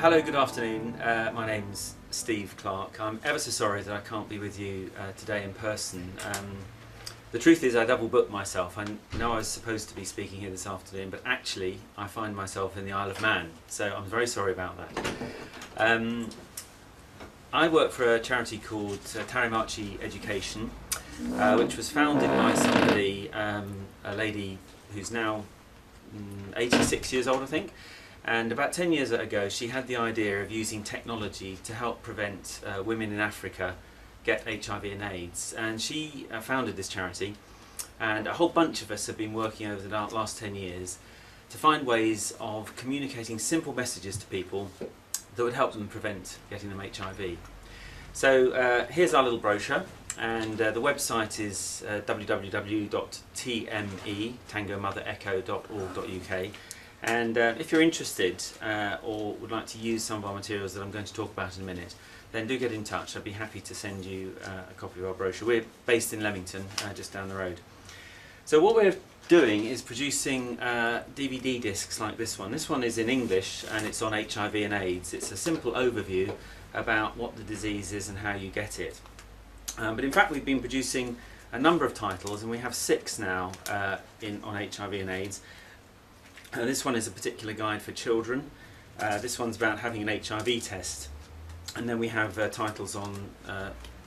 Hello, good afternoon. My name's Steve Clarke. I'm ever so sorry that I can't be with you today in person. The truth is I double booked myself. I know I was supposed to be speaking here this afternoon, but actually I find myself in the Isle of Man, so I'm very sorry about that. I work for a charity called Thare Machi Education, which was founded by somebody, a lady who's now 86 years old, I think. And about 10 years ago she had the idea of using technology to help prevent women in Africa get HIV and AIDS, and she founded this charity, and a whole bunch of us have been working over the last 10 years to find ways of communicating simple messages to people that would help them prevent getting them HIV. So here's our little brochure, and the website is www.tmetotangomotherecho.org.uk. And if you're interested or would like to use some of our materials that I'm going to talk about in a minute, then do get in touch. I'd be happy to send you a copy of our brochure. We're based in Leamington, just down the road. So what we're doing is producing DVD discs like this one. This one is in English and it's on HIV and AIDS. It's a simple overview about what the disease is and how you get it. But in fact we've been producing a number of titles, and we have 6 now on HIV and AIDS. This one is a particular guide for children. This one's about having an HIV test. And then we have titles on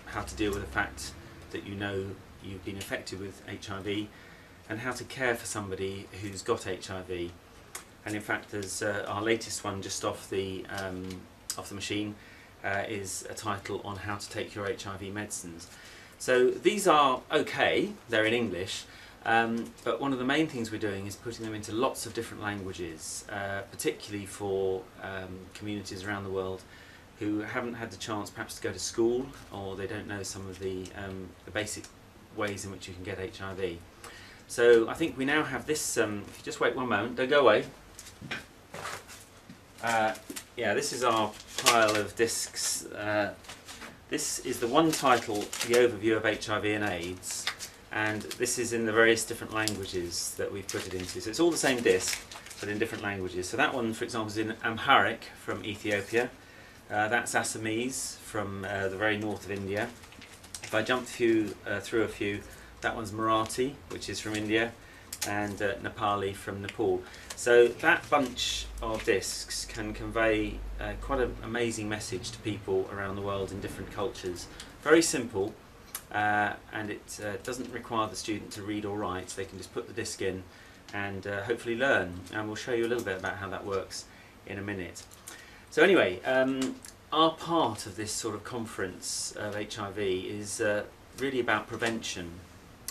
how to deal with the fact that you know you've been infected with HIV, and how to care for somebody who's got HIV. And in fact there's our latest one just off the machine is a title on how to take your HIV medicines. So these are okay, they're in English. But one of the main things we're doing is putting them into lots of different languages, particularly for communities around the world who haven't had the chance perhaps to go to school, or they don't know some of the basic ways in which you can get HIV. So I think we now have this, if you just wait one moment, don't go away. Yeah, this is our pile of discs. This is the one title, the overview of HIV and AIDS. And this is in the various different languages that we've put it into. So it's all the same disc, but in different languages. So that one, for example, is in Amharic from Ethiopia. That's Assamese from the very north of India. If I jump through a few, that one's Marathi, which is from India, and Nepali from Nepal. So that bunch of discs can convey quite an amazing message to people around the world in different cultures. Very simple. And it doesn't require the student to read or write. They can just put the disc in and hopefully learn, and we'll show you a little bit about how that works in a minute. So anyway, our part of this sort of conference of HIV is really about prevention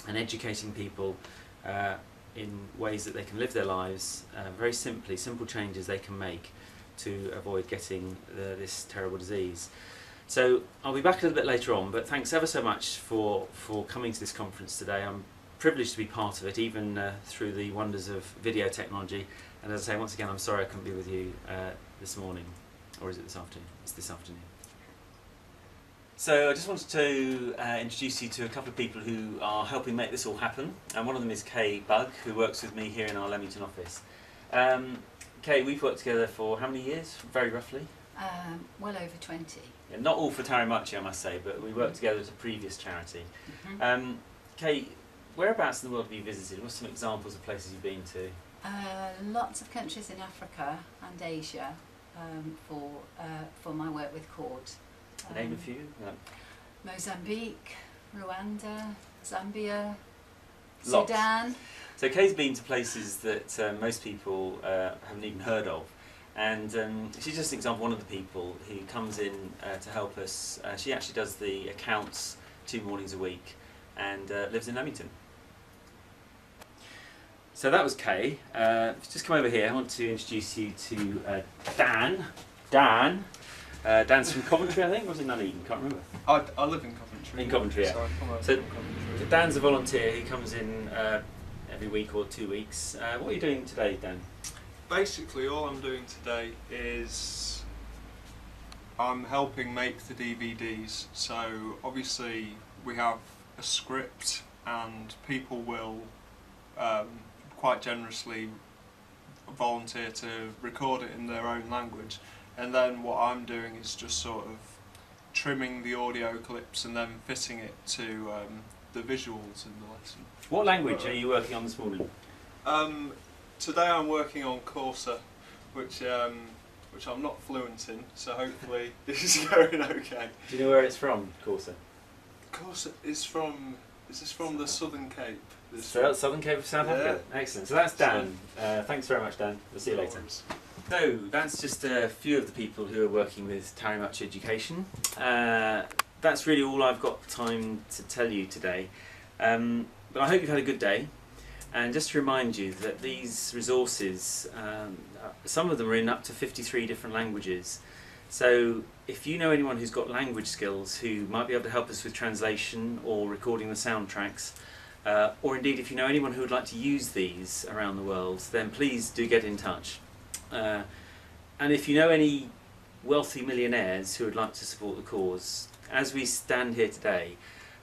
and educating people in ways that they can live their lives very simply, simple changes they can make to avoid getting this terrible disease. So I'll be back a little bit later on, but thanks ever so much for coming to this conference today. I'm privileged to be part of it, even through the wonders of video technology. And as I say, once again, I'm sorry I couldn't be with you this morning. Or is it this afternoon? It's this afternoon. So I just wanted to introduce you to a couple of people who are helping make this all happen. And one of them is Kay Bugg, who works with me here in our Leamington office. Kay, we've worked together for how many years, very roughly? Well over 20. Yeah, not all for Thare Machi, I must say, but we worked together at a previous charity. Kay, whereabouts in the world have you visited? What are some examples of places you've been to? Lots of countries in Africa and Asia for my work with CORD. Name a few? Mozambique, Rwanda, Zambia, Lots. Sudan. So Kay's been to places that most people haven't even heard of. And she's just an example of one of the people who comes in to help us. She actually does the accounts 2 mornings a week and lives in Leamington. So that was Kay. Just come over here. I want to introduce you to Dan. Dan's from Coventry, I think, or was it Nuneaton? Can't remember. I live in Coventry. In Coventry, yeah. So Dan's a volunteer. He comes in every week or 2 weeks. What are you doing today, Dan? Basically, all I'm doing today is I'm helping make the DVDs. So obviously we have a script, and people will quite generously volunteer to record it in their own language, and then what I'm doing is just sort of trimming the audio clips and then fitting it to the visuals in the lesson. What language are you working on this morning? Today I'm working on Corsa, which I'm not fluent in, so hopefully this is going okay. Do you know where it's from, Corsa? Corsa is from. Is this from the Southern Cape? Southern Cape of South Africa. Excellent. So that's Dan. Thanks very much, Dan. We'll see you later. So that's just a few of the people who are working with Thare Machi Education. That's really all I've got time to tell you today. But I hope you've had a good day. And just to remind you that these resources, some of them are in up to 53 different languages. So if you know anyone who's got language skills who might be able to help us with translation or recording the soundtracks, or indeed if you know anyone who would like to use these around the world, then please do get in touch. And if you know any wealthy millionaires who would like to support the cause, as we stand here today,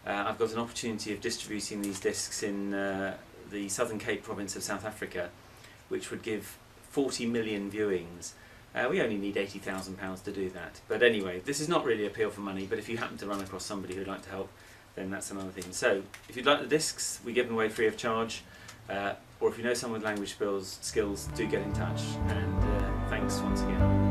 I've got an opportunity of distributing these discs in the Southern Cape province of South Africa, which would give 40 million viewings. We only need £80,000 to do that. But anyway, this is not really a appeal for money, but if you happen to run across somebody who'd like to help, then that's another thing. So, if you'd like the discs, we give them away free of charge. Or if you know someone with language skills, do get in touch. And thanks once again.